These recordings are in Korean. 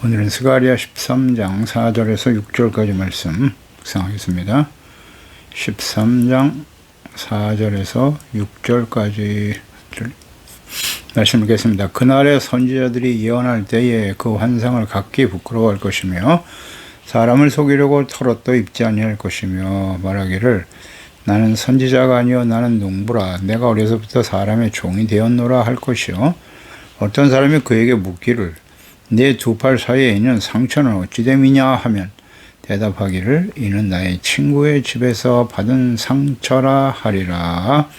오늘은 스가랴 13장 4절에서 6절까지 말씀 묵상하겠습니다. 13장 4절에서 6절까지 말씀 읽겠습니다. 그날에 선지자들이 예언할 때에 그 환상을 각기 부끄러워할 것이며 사람을 속이려고 털옷도 입지 아니할 것이며 말하기를 나는 선지자가 아니요 나는 농부라 내가 어려서부터 사람의 종이 되었노라 할 것이요 어떤 사람이 그에게 묻기를 내 두 팔 사이에 있는 상처는 어찌 됨이냐 하면 대답하기를 이는 나의 친구의 집에서 받은 상처라 하리라.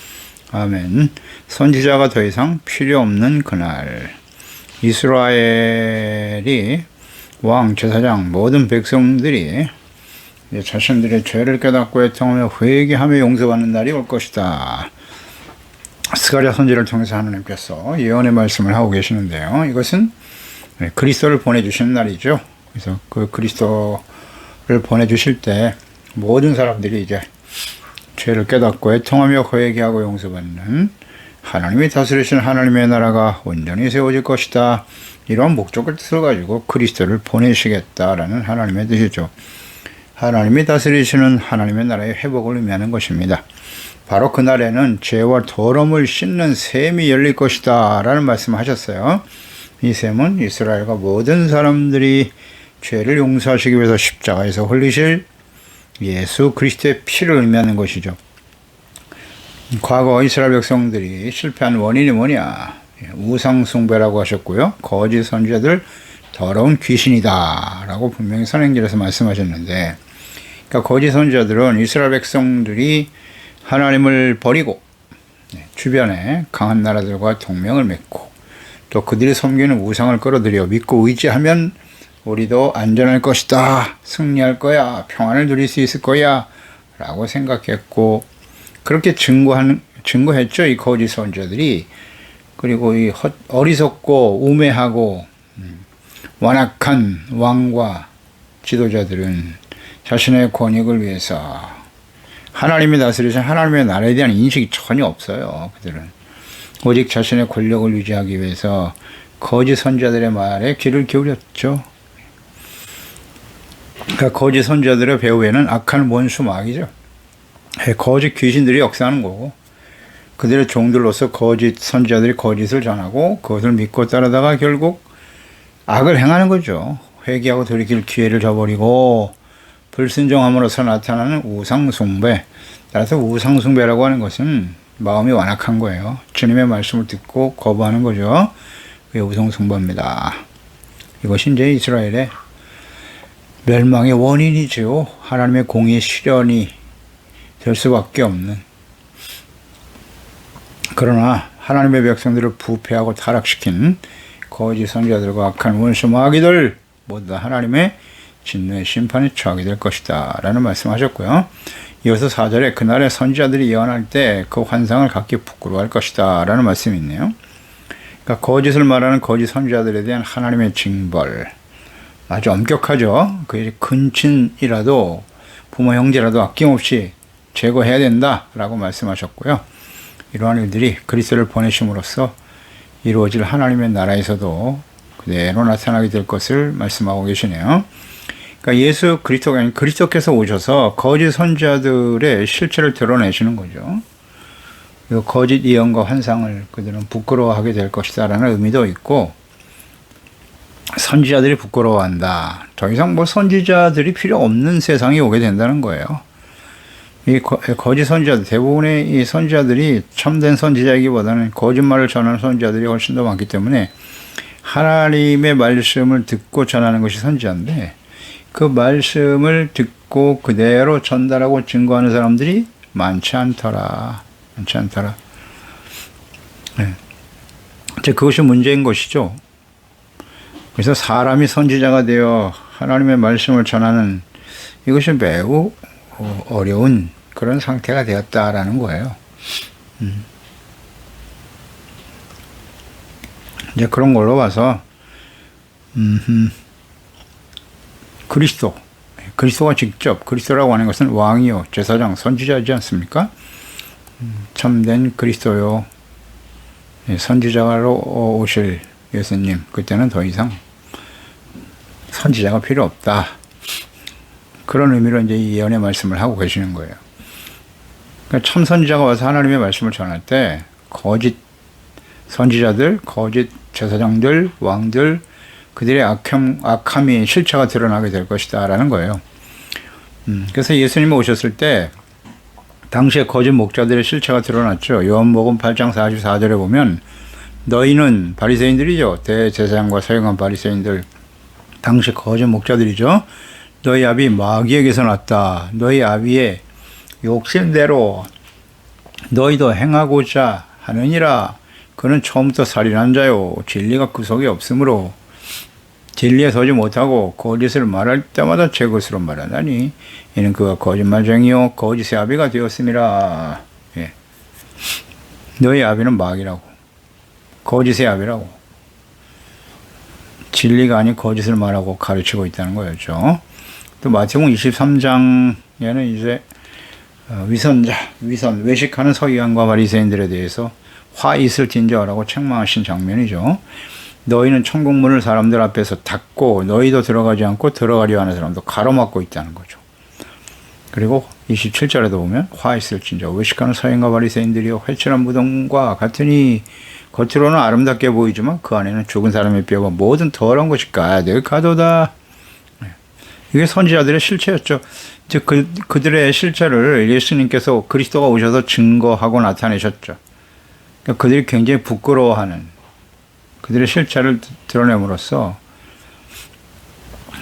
아멘. 선지자가 더 이상 필요 없는 그날, 이스라엘이 왕, 제사장, 모든 백성들이 자신들의 죄를 깨닫고 애통하며 회개하며 용서받는 날이 올 것이다. 스가랴 선지를 통해서 하나님께서 예언의 말씀을 하고 계시는데요. 이것은 그리스도를 보내주시는 날이죠. 그래서 그 그리스도를 보내주실 때 모든 사람들이 이제 죄를 깨닫고 애통하며 회개하고 용서받는 하나님이 다스리시는 하나님의 나라가 온전히 세워질 것이다. 이러한 목적을 뜻을 가지고 그리스도를 보내시겠다라는 하나님의 뜻이죠. 하나님이 다스리시는 하나님의 나라의 회복을 의미하는 것입니다. 바로 그날에는 죄와 더러움을 씻는 셈이 열릴 것이다 라는 말씀을 하셨어요. 이 셈은 이스라엘과 모든 사람들이 죄를 용서하시기 위해서 십자가에서 흘리실 예수 그리스도의 피를 의미하는 것이죠. 과거 이스라엘 백성들이 실패한 원인이 뭐냐? 우상 숭배라고 하셨고요. 거짓 선지자들 더러운 귀신이다 라고 분명히 선행절에서 말씀하셨는데, 그러니까 거짓 선지자들은 이스라엘 백성들이 하나님을 버리고 주변에 강한 나라들과 동맹을 맺고 또 그들이 섬기는 우상을 끌어들여 믿고 의지하면 우리도 안전할 것이다, 승리할 거야, 평안을 누릴 수 있을 거야 라고 생각했고, 그렇게 증거했죠. 이 거짓 선지자들이. 그리고 이 어리석고 우매하고 완악한 왕과 지도자들은 자신의 권익을 위해서 하나님이 다스리신 하나님의 나라에 대한 인식이 전혀 없어요. 그들은 오직 자신의 권력을 유지하기 위해서 거짓 선지자들의 말에 귀를 기울였죠. 그러니까 거짓 선지자들의 배후에는 악한 원수 마귀죠. 거짓 귀신들이 역사하는 거고, 그들의 종들로서 거짓 선지자들이 거짓을 전하고 그것을 믿고 따르다가 결국 악을 행하는 거죠. 회개하고 돌이킬 기회를 저버리고 불순종함으로써 나타나는 우상숭배. 따라서 우상숭배라고 하는 것은 마음이 완악한 거예요. 주님의 말씀을 듣고 거부하는 거죠. 그게 우상숭배입니다. 이것이 이제 이스라엘의 멸망의 원인이죠. 하나님의 공의 실현이 될 수밖에 없는. 그러나 하나님의 백성들을 부패하고 타락시킨 거짓 선지자들과 악한 원수 마귀들 모두 다 하나님의 진노의 심판에 처하게 될 것이다 라는 말씀하셨고요. 이어서 4절에 그날에 선지자들이 예언할 때 그 환상을 각기 부끄러워할 것이다 라는 말씀이 있네요. 그러니까 거짓을 말하는 거짓 선지자들에 대한 하나님의 징벌, 아주 엄격하죠. 그 근친이라도 부모 형제라도 아낌없이 제거해야 된다 라고 말씀하셨고요. 이러한 일들이 그리스도를 보내심으로써 이루어질 하나님의 나라에서도 그대로 나타나게 될 것을 말씀하고 계시네요. 그러니까 예수 그리스도가 아닌 그리스도께서 오셔서 거짓 선지자들의 실체를 드러내시는 거죠. 그리고 거짓 예언과 환상을 그들은 부끄러워하게 될 것이다 라는 의미도 있고, 선지자들이 부끄러워한다. 더 이상 선지자들이 필요 없는 세상이 오게 된다는 거예요. 이 거짓 선지자들, 대부분의 이 선지자들이 참된 선지자이기보다는 거짓말을 전하는 선지자들이 훨씬 더 많기 때문에 하나님의 말씀을 듣고 전하는 것이 선지자인데, 그 말씀을 듣고 그대로 전달하고 증거하는 사람들이 많지 않더라. 네. 이제 그것이 문제인 것이죠. 그래서 사람이 선지자가 되어 하나님의 말씀을 전하는 이것이 매우 어려운 그런 상태가 되었다라는 거예요. 이제 그런 걸로 봐서 그리스도가 직접, 그리스도라고 하는 것은 왕이요 제사장 선지자이지 않습니까? 참된 그리스도요 선지자로 오실 예수님, 그때는 더 이상 선지자가 필요 없다. 그런 의미로 이제 이 예언의 말씀을 하고 계시는 거예요. 그러니까 참 선지자가 와서 하나님의 말씀을 전할 때 거짓 선지자들, 거짓 제사장들, 왕들, 그들의 악함이 실체가 드러나게 될 것이다 라는 거예요. 그래서 예수님이 오셨을 때 당시에 거짓 목자들의 실체가 드러났죠. 요한복음 8장 44절에 보면 너희는 바리새인들이죠. 대제사장과 서경한 바리새인들, 당시 거짓 목자들이죠. 너희 아비 마귀에게서 났다. 너희 아비의 욕심대로 너희도 행하고자 하느니라. 그는 처음부터 살인한 자요, 진리가 그 속에 없으므로 진리에 서지 못하고 거짓을 말할 때마다 제 것으로 말하다니 이는 그가 거짓말쟁이요 거짓의 아비가 되었음이라. 예. 너희 아비는 마귀라고, 거짓의 아비라고, 진리가 아닌 거짓을 말하고 가르치고 있다는 거였죠. 또 마태복음 23장에는 이제 외식하는 서기관과 바리새인들에 대해서 화 있을 진저라고 책망하신 장면이죠. 너희는 천국문을 사람들 앞에서 닫고 너희도 들어가지 않고 들어가려 하는 사람도 가로막고 있다는 거죠. 그리고 27절에도 보면 화 있을 진저 외식하는 서기관과 바리새인들이여 회칠한 무덤과 같으니 겉으로는 아름답게 보이지만 그 안에는 죽은 사람의 뼈가 모든 더러운 것이 가득하도다. 이게 선지자들의 실체였죠. 즉 그들의 실체를 예수님께서 그리스도가 오셔서 증거하고 나타내셨죠. 그러니까 그들이 굉장히 부끄러워하는 그들의 실체를 드러냄으로써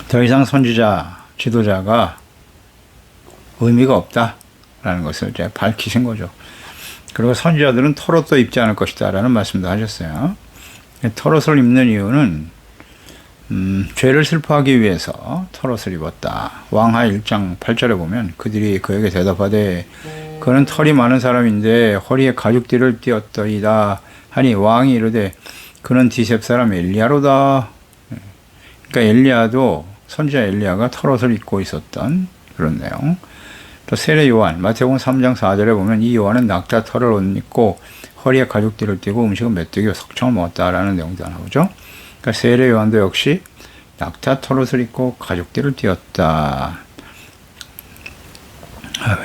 더 이상 선지자, 지도자가 의미가 없다라는 것을 이제 밝히신 거죠. 그리고 선지자들은 털옷도 입지 않을 것이다 라는 말씀도 하셨어요. 털옷을 입는 이유는 죄를 슬퍼하기 위해서 털옷을 입었다. 왕하 1장 8절에 보면 그들이 그에게 대답하되 그는 털이 많은 사람인데 허리에 가죽띠를 띠었더이다 하니 왕이 이르되 그는 디셉 사람 엘리야로다. 그러니까 엘리야도 선지자 엘리야가 털옷을 입고 있었던 그런 내용. 또 세례 요한 마태복음 3장 4절에 보면 이 요한은 낙타 털을 옷 입고 허리에 가죽띠를 띠고 음식은 메뚜기와 석청을 먹었다라는 내용도 나오죠. 그러니까 세례 요한도 역시 낙타 털옷을 입고 가죽띠를 띠었다.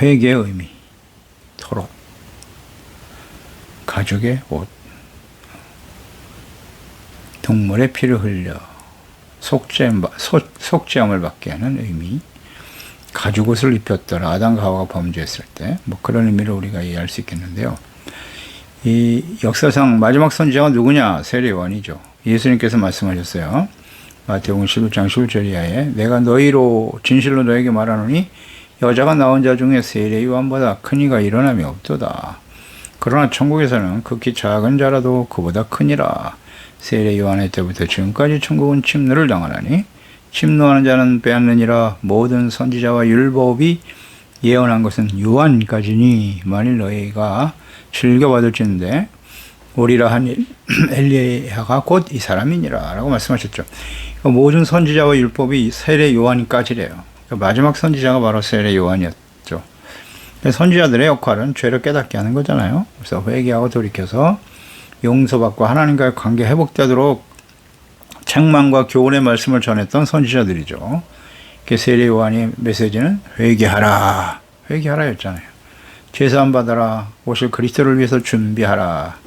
회개의 의미, 털옷, 가죽의 옷, 동물의 피를 흘려 속죄함을 받게 하는 의미, 가죽옷을 입혔더라. 아담과 하와가 범죄했을 때, 뭐 그런 의미로 우리가 이해할 수 있겠는데요. 이 역사상 마지막 선지자가 누구냐? 세례 요한이죠. 예수님께서 말씀하셨어요. 마태복음 11장 11절 이하에 내가 너희로 진실로 너에게 말하노니 여자가 낳은 자 중에 세례 요한보다 큰 이가 일어남이 없도다. 그러나 천국에서는 극히 작은 자라도 그보다 크니라. 세례 요한의 때부터 지금까지 천국은 침노를 당하나니 침노하는 자는 빼앗느니라. 모든 선지자와 율법이 예언한 것은 요한까지니 만일 너희가 즐겨받을진대 오리라 한 엘리야가 곧 이 사람이니라 라고 말씀하셨죠. 모든 선지자와 율법이 세례 요한까지래요. 마지막 선지자가 바로 세례 요한이었죠. 선지자들의 역할은 죄를 깨닫게 하는 거잖아요. 그래서 회개하고 돌이켜서 용서받고 하나님과의 관계 회복되도록 책망과 교훈의 말씀을 전했던 선지자들이죠. 세례 요한의 메시지는 회개하라, 회개하라였잖아요. 죄사함 받아라, 오실 그리스도를 위해서 준비하라.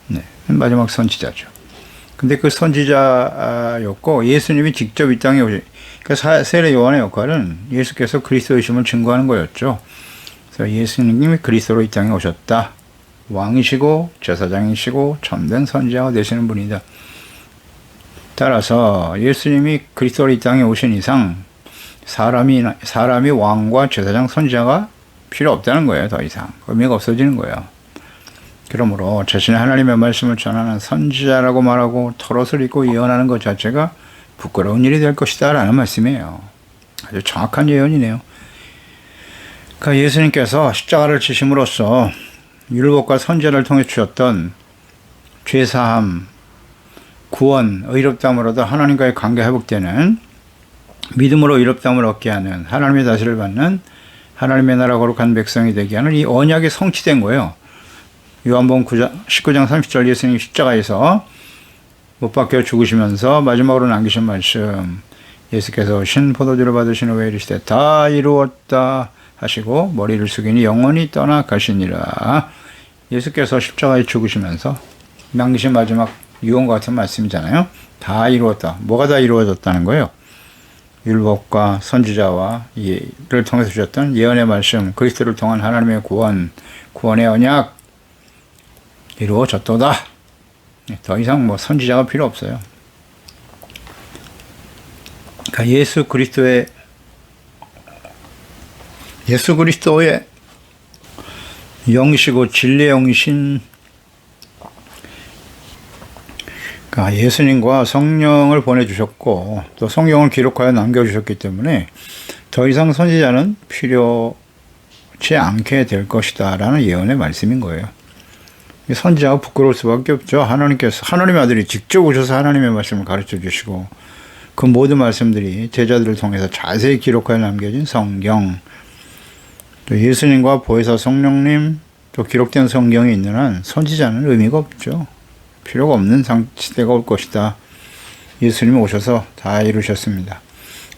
네, 마지막 선지자죠. 근데 그 선지자였고 예수님이 직접 이 땅에 오신, 그러니까 세례 요한의 역할은 예수께서 그리스도이심을 증거하는 거였죠. 그래서 예수님이 그리스도로 이 땅에 오셨다. 왕이시고 제사장이시고 참된 선지자가 되시는 분이다. 따라서 예수님이 그리스도로 이 땅에 오신 이상 사람이 왕과 제사장 선지자가 필요 없다는 거예요. 더 이상 의미가 없어지는 거예요. 그러므로 자신의 하나님의 말씀을 전하는 선지자라고 말하고 털옷을 입고 예언하는 것 자체가 부끄러운 일이 될 것이다 라는 말씀이에요. 아주 정확한 예언이네요. 그러니까 예수님께서 십자가를 지심으로써 율법과 선지자를 통해 주셨던 죄사함, 구원, 의롭다함으로도 하나님과의 관계 회복되는 믿음으로 의롭다함을 얻게 하는 하나님의 다스를 받는 하나님의 나라 거룩한 백성이 되게 하는 이 언약이 성취된 거예요. 요한복음 19장 30절 예수님 십자가에서 못 박혀 죽으시면서 마지막으로 남기신 말씀 예수께서 신포도주를 받으신 후에 이르시되 다 이루었다 하시고 머리를 숙이니 영원히 떠나가시니라. 예수께서 십자가에 죽으시면서 남기신 마지막 유언과 같은 말씀이잖아요. 다 이루었다. 뭐가 다 이루어졌다는 거예요? 율법과 선지자와 이를 통해서 주셨던 예언의 말씀, 그리스도를 통한 하나님의 구원의 언약 이루어졌도다. 더 이상 선지자가 필요 없어요. 그러니까 예수 그리스도의 영이시고 진리의 영이신 그러니까 예수님과 성령을 보내주셨고 또 성경을 기록하여 남겨주셨기 때문에 더 이상 선지자는 필요치 않게 될 것이다 라는 예언의 말씀인 거예요. 선지자가 부끄러울 수밖에 없죠. 하나님의 아들이 직접 오셔서 하나님의 말씀을 가르쳐 주시고 그 모든 말씀들이 제자들을 통해서 자세히 기록하여 남겨진 성경, 또 예수님과 보혜사 성령님, 또 기록된 성경이 있는 한 선지자는 의미가 없죠. 필요가 없는 시대가 올 것이다. 예수님이 오셔서 다 이루셨습니다.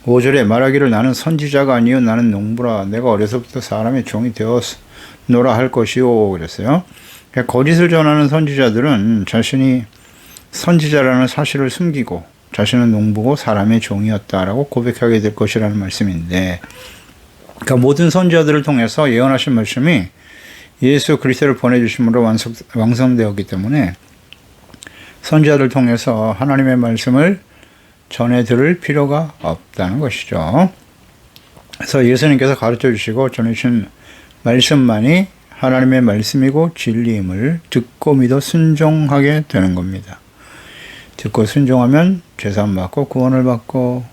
5절에 말하기를 나는 선지자가 아니요 나는 농부라 내가 어려서부터 사람의 종이 되었노라 할 것이요 그랬어요. 거짓을 전하는 선지자들은 자신이 선지자라는 사실을 숨기고 자신은 농부고 사람의 종이었다라고 고백하게 될 것이라는 말씀인데, 그러니까 모든 선지자들을 통해서 예언하신 말씀이 예수 그리스도를 보내주심으로 완성되었기 때문에 선지자를 통해서 하나님의 말씀을 전해 들을 필요가 없다는 것이죠. 그래서 예수님께서 가르쳐 주시고 전해주신 말씀만이 하나님의 말씀이고 진리임을 듣고 믿어 순종하게 되는 겁니다. 듣고 순종하면 죄사함 받고 구원을 받고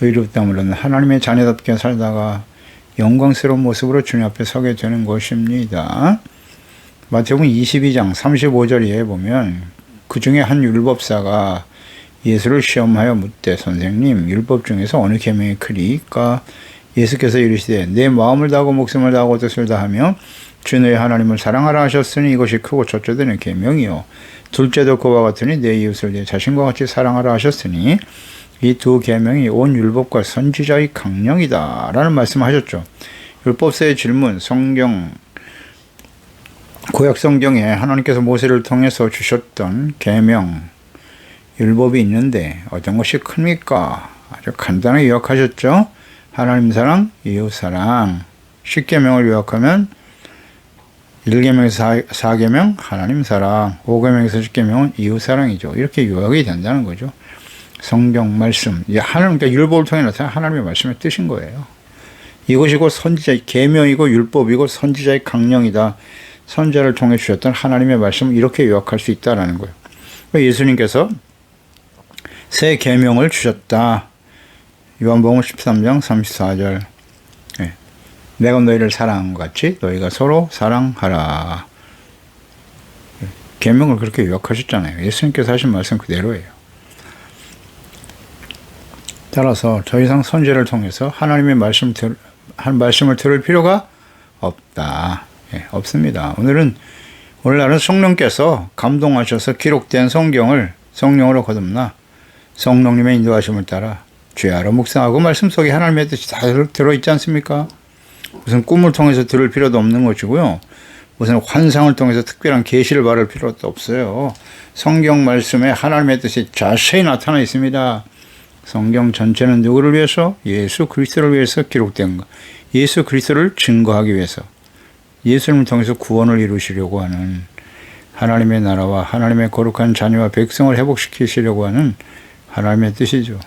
의롭다함으로는 하나님의 자녀답게 살다가 영광스러운 모습으로 주님 앞에 서게 되는 것입니다. 마태복음 22장 35절에 보면 그 중에 한 율법사가 예수를 시험하여 묻되 선생님 율법 중에서 어느 계명이 크리까? 예수께서 이르시되 내 마음을 다하고 목숨을 다하고 뜻을 다하며 주 너의 하나님을 사랑하라 하셨으니 이것이 크고 첫째 되는 계명이요 둘째도 그와 같으니 내 이웃을 내 자신과 같이 사랑하라 하셨으니 이 두 계명이 온 율법과 선지자의 강령이다 라는 말씀하셨죠. 율법서의 질문, 구약 성경에 하나님께서 모세를 통해서 주셨던 계명, 율법이 있는데 어떤 것이 큽니까? 아주 간단하게 요약하셨죠. 하나님 사랑, 이웃 사랑. 10계명을 요약하면 1계명에서 4계명 하나님 사랑, 5계명에서 10계명은 이웃 사랑이죠. 이렇게 요약이 된다는 거죠. 성경 말씀, 그러니까 율법을 통해 나타난 하나님의 말씀의 뜻인 거예요. 이것이 곧 선지자의 계명이고 율법이고 선지자의 강령이다. 선지자를 통해 주셨던 하나님의 말씀을 이렇게 요약할 수 있다라는 거예요. 예수님께서 새 계명을 주셨다. 요한복음 13장 34절. 내가 너희를 사랑한 것 같이 너희가 서로 사랑하라. 계명을 그렇게 요약하셨잖아요. 예수님께서 하신 말씀 그대로예요. 따라서 더 이상 선지자를 통해서 하나님의 말씀을 들을 필요가 없다. 없습니다. 오늘날은 성령께서 감동하셔서 기록된 성경을 성령으로 거듭나 성령님의 인도하심을 따라 죄하러 묵상하고 말씀 속에 하나님의 뜻이 다 들어있지 않습니까? 무슨 꿈을 통해서 들을 필요도 없는 것이고요. 무슨 환상을 통해서 특별한 계시를 받을 필요도 없어요. 성경 말씀에 하나님의 뜻이 자세히 나타나 있습니다. 성경 전체는 누구를 위해서? 예수 그리스도를 위해서 기록된 것. 예수 그리스도를 증거하기 위해서. 예수님을 통해서 구원을 이루시려고 하는 하나님의 나라와 하나님의 거룩한 자녀와 백성을 회복시키시려고 하는 하나님의 뜻이죠.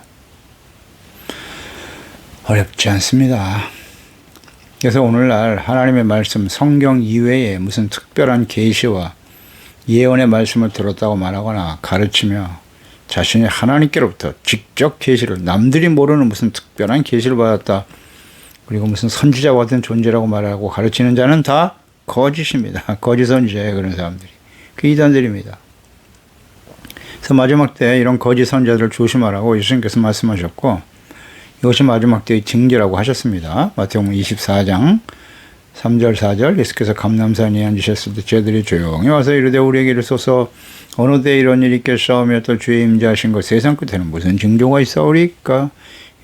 어렵지 않습니다. 그래서 오늘날 하나님의 말씀, 성경 이외에 무슨 특별한 계시와 예언의 말씀을 들었다고 말하거나 가르치며 자신이 하나님께로부터 직접 계시를, 남들이 모르는 무슨 특별한 계시를 받았다, 그리고 무슨 선지자와 같은 존재라고 말하고 가르치는 자는 다 거짓입니다. 거짓 선지자예요, 그런 사람들이. 그 이단들입니다. 그래서 마지막 때 이런 거짓 선지자들을 조심하라고 예수님께서 말씀하셨고, 이것이 마지막 때의 징조라고 하셨습니다. 마태복음 24장 3절 4절 예수께서 감람산에 앉으셨을 때 저들이 조용히 와서 이르되 우리에게 이르소서 어느 때 이런 일이 있겠사오며 또 주의 임재하신 것 세상 끝에는 무슨 징조가 있사오리까?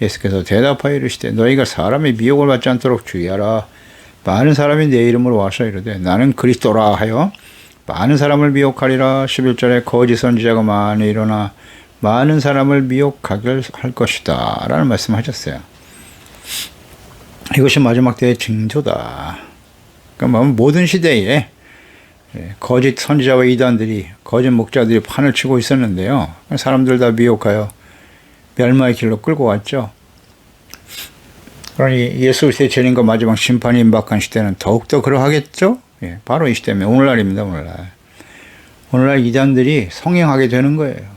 예수께서 대답하여 이르시되 너희가 사람의 미혹을 받지 않도록 주의하라. 많은 사람이 내 이름으로 와서 이르되 나는 그리스도라 하여 많은 사람을 미혹하리라. 11절에 거짓 선지자가 많이 일어나 많은 사람을 미혹하게 할 것이다 라는 말씀하셨어요. 이것이 마지막 때의 징조다. 그러니까 모든 시대에 거짓 선지자와 이단들이, 거짓 목자들이 판을 치고 있었는데요. 사람들 다 미혹하여 멸망의 길로 끌고 왔죠. 그러니 예수 그리스도의 재림과 마지막 심판이 임박한 시대는 더욱더 그러하겠죠. 바로 이 시대면 오늘날입니다. 오늘날 이단들이 성행하게 되는 거예요.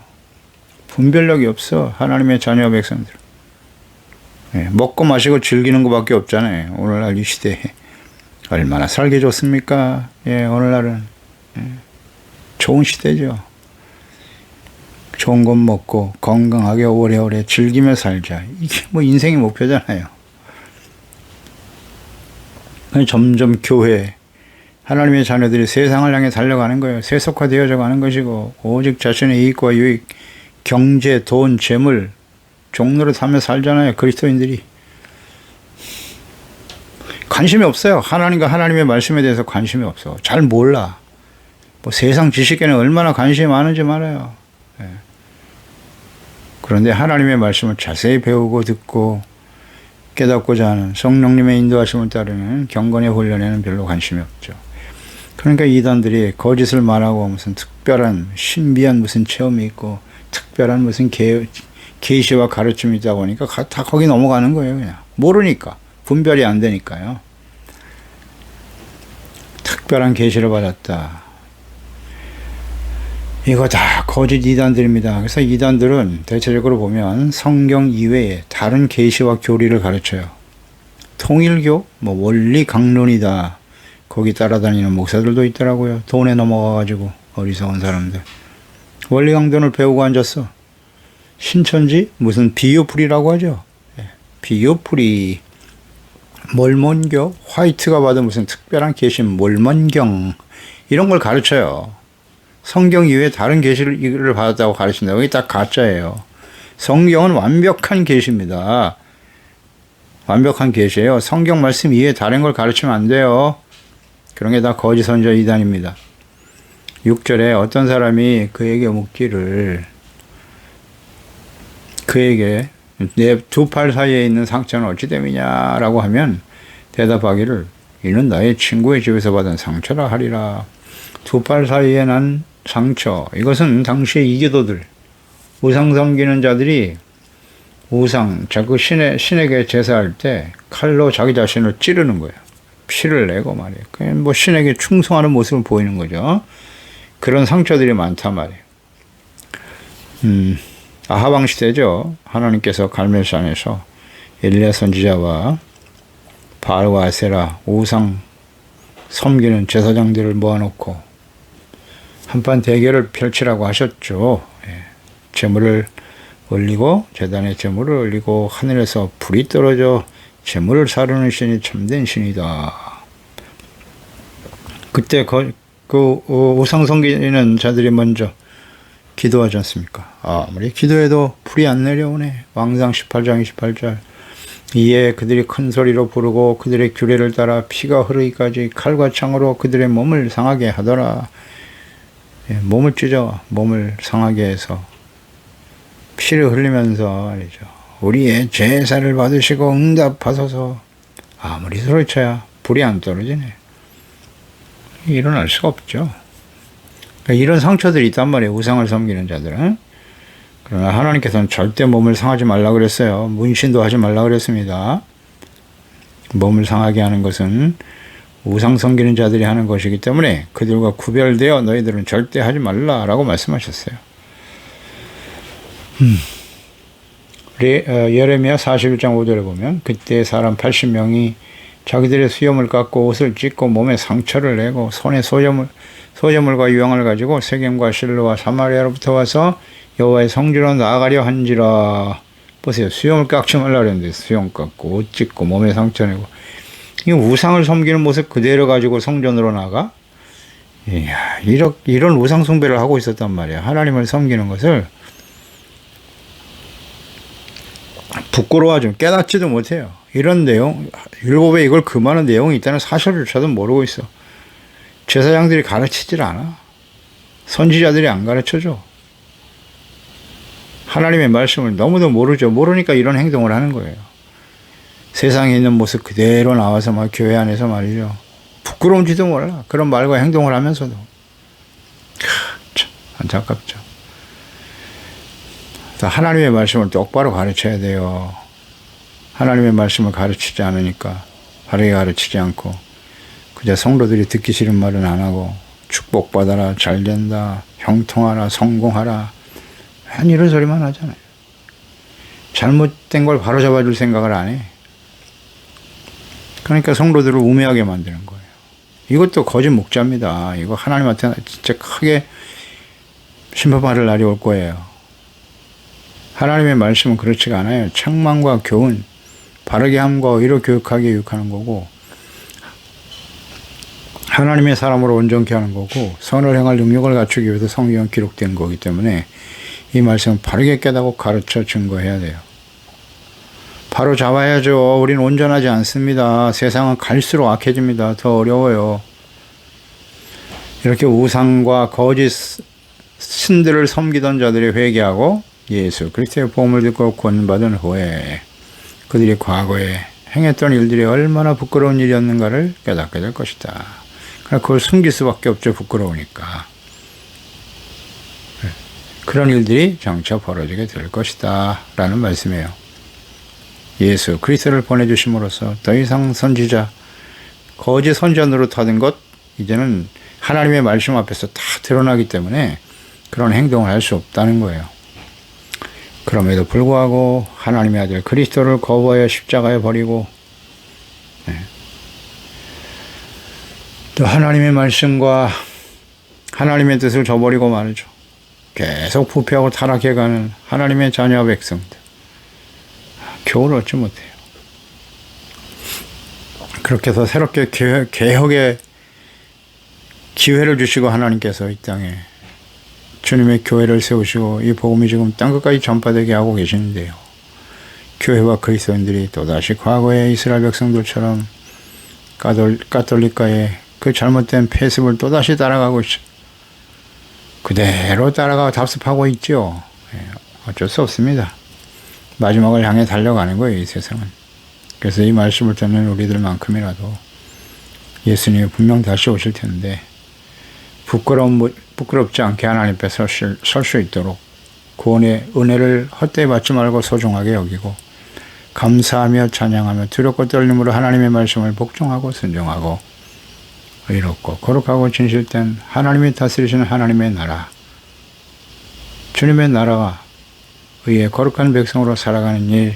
분별력이 없어. 하나님의 자녀 백성들. 먹고 마시고 즐기는 것밖에 없잖아요. 오늘날 이 시대에. 얼마나 살기 좋습니까? 오늘날은 좋은 시대죠. 좋은 것 먹고 건강하게 오래오래 즐기며 살자. 이게 인생의 목표잖아요. 점점 교회, 하나님의 자녀들이 세상을 향해 달려가는 거예요. 세속화되어져 가는 것이고 오직 자신의 이익과 유익, 경제, 돈, 재물 종로를 삼며 살잖아요. 그리스도인들이. 관심이 없어요. 하나님과 하나님의 말씀에 대해서 관심이 없어. 잘 몰라. 세상 지식에는 얼마나 관심이 많은지 말아요. 그런데 하나님의 말씀을 자세히 배우고 듣고 깨닫고자 하는 성령님의 인도하심을 따르는 경건의 훈련에는 별로 관심이 없죠. 그러니까 이단들이 거짓을 말하고 무슨 특별한 신비한 무슨 체험이 있고 특별한 무슨 계시와 가르침이 있다 보니까 다 거기 넘어가는 거예요. 그냥 모르니까, 분별이 안 되니까요. 특별한 계시를 받았다. 이거 다 거짓 이단들입니다. 그래서 이단들은 대체적으로 보면 성경 이외에 다른 계시와 교리를 가르쳐요. 통일교, 원리 강론이다. 거기 따라다니는 목사들도 있더라고요. 돈에 넘어가가지고 어리석은 사람들. 원리 강론을 배우고 앉았어. 신천지 무슨 비유풀이라고 하죠. 비유풀이. 몰몬교, 화이트가 받은 무슨 특별한 계시, 몰몬경 이런 걸 가르쳐요. 성경 이외에 다른 계시를 받았다고 가르친다. 여기 딱 가짜예요. 성경은 완벽한 계시입니다. 완벽한 계시예요. 성경 말씀 이외에 다른 걸 가르치면 안 돼요. 그런 게 다 거짓 선지자 이단입니다. 6절에 어떤 사람이 그에게 묻기를, 그에게 내 두 팔 사이에 있는 상처는 어찌 됨이냐라고 하면 대답하기를 이는 나의 친구의 집에서 받은 상처라 하리라. 두 팔 사이에 난 상처, 이것은 당시의 이교도들, 우상 섬기는 자들이 자꾸 신에게 제사할 때 칼로 자기 자신을 찌르는 거예요. 피를 내고 말이에요. 그냥 신에게 충성하는 모습을 보이는 거죠. 그런 상처들이 많단 말이에요. 아하방 시대죠. 하나님께서 갈멜산에서 엘리야 선지자와 바알과 아세라 우상 섬기는 제사장들을 모아놓고 한판 대결을 펼치라고 하셨죠. 제물을 올리고, 제단에 제물을 올리고 하늘에서 불이 떨어져 제물을 사르는 신이 참된 신이다. 그때 우상 섬기는 자들이 먼저 기도하지 않습니까? 아무리 기도해도 불이 안 내려오네. 왕상 18장 28절. 이에 그들이 큰 소리로 부르고 그들의 규례를 따라 피가 흐르기까지 칼과 창으로 그들의 몸을 상하게 하더라. 몸을 찢어 몸을 상하게 해서 피를 흘리면서 말이죠. 우리의 제사를 받으시고 응답하소서. 아무리 소리쳐야 불이 안 떨어지네. 일어날 수가 없죠. 이런 상처들이 있단 말이에요. 우상을 섬기는 자들은. 그러나 하나님께서는 절대 몸을 상하지 말라 그랬어요. 문신도 하지 말라 그랬습니다. 몸을 상하게 하는 것은 우상 섬기는 자들이 하는 것이기 때문에 그들과 구별되어 너희들은 절대 하지 말라라고 말씀하셨어요. 예레미야 41장 5절에 보면 그때 사람 80명이 자기들의 수염을 깎고 옷을 찢고 몸에 상처를 내고 손에 소저물과 유황을 가지고 세겜과 실로와 사마리아로부터 와서 여호와의 성지로 나아가려 한지라. 보세요. 수염을 깎지 말라 그랬는데 수염 깎고 옷 찢고 몸에 상처 내고, 이 우상을 섬기는 모습 그대로 가지고 성전으로 나가? 이야, 이런 우상 숭배를 하고 있었단 말이야. 하나님을 섬기는 것을 부끄러워하죠. 깨닫지도 못해요. 이런 내용, 율법에 이걸 금하는 내용이 있다는 사실조차도 모르고 있어. 제사장들이 가르치질 않아. 선지자들이 안 가르쳐줘. 하나님의 말씀을 너무도 모르죠. 모르니까 이런 행동을 하는 거예요. 세상에 있는 모습 그대로 나와서 막 교회 안에서 말이죠. 부끄러운지도 몰라. 그런 말과 행동을 하면서도. 참 안타깝죠. 하나님의 말씀을 똑바로 가르쳐야 돼요. 하나님의 말씀을 가르치지 않으니까, 바르게 가르치지 않고 그저 성도들이 듣기 싫은 말은 안 하고 축복받아라, 잘된다, 형통하라, 성공하라, 한 이런 소리만 하잖아요. 잘못된 걸 바로잡아 줄 생각을 안 해. 그러니까 성도들을 우매하게 만드는 거예요. 이것도 거짓 목자입니다. 이거 하나님한테 진짜 크게 심판받을 날이 올 거예요. 하나님의 말씀은 그렇지가 않아요. 책망과 교훈, 바르게 함과 의로 교육하게 유익하는 거고, 하나님의 사람으로 온전케 하는 거고, 선을 행할 능력을 갖추기 위해서 성경은 기록된 거기 때문에 이 말씀은 바르게 깨닫고 가르쳐 증거해야 돼요. 바로 잡아야죠. 우린 온전하지 않습니다. 세상은 갈수록 악해집니다. 더 어려워요. 이렇게 우상과 거짓 신들을 섬기던 자들이 회개하고 예수 그리스도의 복음을 듣고 구원받은 후에 그들이 과거에 행했던 일들이 얼마나 부끄러운 일이었는가를 깨닫게 될 것이다. 그걸 숨길 수밖에 없죠. 부끄러우니까. 그런 일들이 장차 벌어지게 될 것이다 라는 말씀이에요. 예수 그리스도를 보내주심으로써 더 이상 선지자, 거짓 선지자 노릇하던 것 이제는 하나님의 말씀 앞에서 다 드러나기 때문에 그런 행동을 할 수 없다는 거예요. 그럼에도 불구하고 하나님의 아들 그리스도를 거부하여 십자가에 버리고 또 하나님의 말씀과 하나님의 뜻을 저버리고 말이죠. 계속 부패하고 타락해가는 하나님의 자녀 백성들. 교훈을 얻지 못해요. 그렇게 해서 새롭게 개혁의 기회를 주시고 하나님께서 이 땅에 주님의 교회를 세우시고 이 복음이 지금 땅끝까지 전파되게 하고 계시는데요. 교회와 그리스도인들이 또다시 과거의 이스라엘 백성들처럼 가톨릭가의 그 잘못된 폐습을 또다시 따라가고 있죠. 그대로 따라가 답습하고 있죠. 어쩔 수 없습니다. 마지막을 향해 달려가는 거예요, 이 세상은. 그래서 이 말씀을 듣는 우리들만큼이라도 예수님이 분명 다시 오실 텐데 부끄럽지 않게 하나님 앞에 설 수 있도록 구원의 은혜를 헛되이 받지 말고 소중하게 여기고 감사하며 찬양하며 두렵고 떨림으로 하나님의 말씀을 복종하고 순종하고 의롭고 거룩하고 진실된 하나님이 다스리시는 하나님의 나라, 주님의 나라가 의의 거룩한 백성으로 살아가는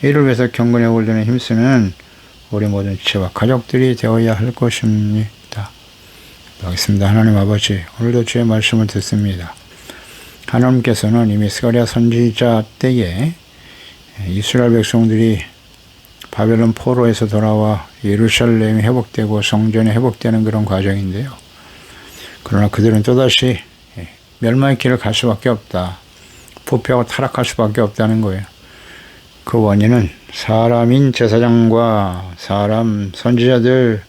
이를 위해서 경건에 올리는 힘쓰는 우리 모든 지체와 가족들이 되어야 할 것입니다. 기도하겠습니다. 하나님 아버지, 오늘도 주의 말씀을 듣습니다. 하나님께서는 이미 스가랴 선지자 때에 이스라엘 백성들이 바벨론 포로에서 돌아와 예루살렘이 회복되고 성전이 회복되는 그런 과정인데요. 그러나 그들은 또다시 멸망의 길을 갈 수밖에 없다. 부패하고 타락할 수밖에 없다는 거예요. 그 원인은 사람인 제사장과 사람, 선지자들,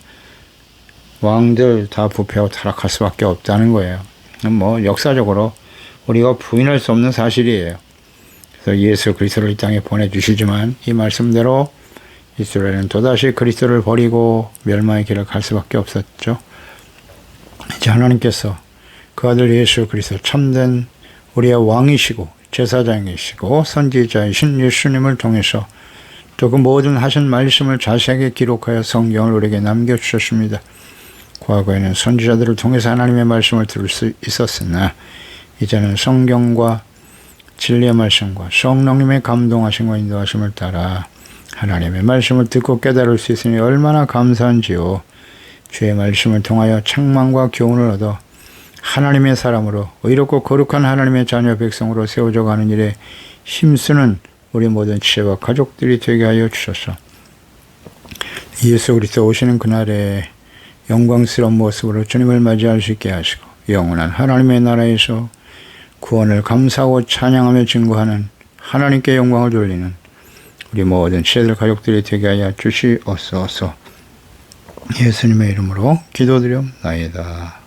왕들 다 부패하고 타락할 수밖에 없다는 거예요. 역사적으로 우리가 부인할 수 없는 사실이에요. 그래서 예수 그리스도를 이 땅에 보내주시지만 이 말씀대로 이스라엘은 또다시 그리스도를 버리고 멸망의 길을 갈 수밖에 없었죠. 이제 하나님께서 그 아들 예수 그리스도 참된 우리의 왕이시고 제사장이시고 선지자이신 예수님을 통해서 또 그 모든 하신 말씀을 자세하게 기록하여 성경을 우리에게 남겨주셨습니다. 과거에는 선지자들을 통해서 하나님의 말씀을 들을 수 있었으나 이제는 성경과 진리의 말씀과 성령님의 감동하심과 인도하심을 따라 하나님의 말씀을 듣고 깨달을 수 있으니 얼마나 감사한지요. 주의 말씀을 통하여 책망과 교훈을 얻어 하나님의 사람으로 의롭고 거룩한 하나님의 자녀 백성으로 세워져 가는 일에 힘쓰는 우리 모든 지체와 가족들이 되게 하여 주소서. 예수 그리스도 오시는 그날에 영광스러운 모습으로 주님을 맞이할 수 있게 하시고 영원한 하나님의 나라에서 구원을 감사하고 찬양하며 증거하는 하나님께 영광을 돌리는 우리 모든 치료들 가족들이 되게 하여 주시옵소서. 예수님의 이름으로 기도드리옵나이다.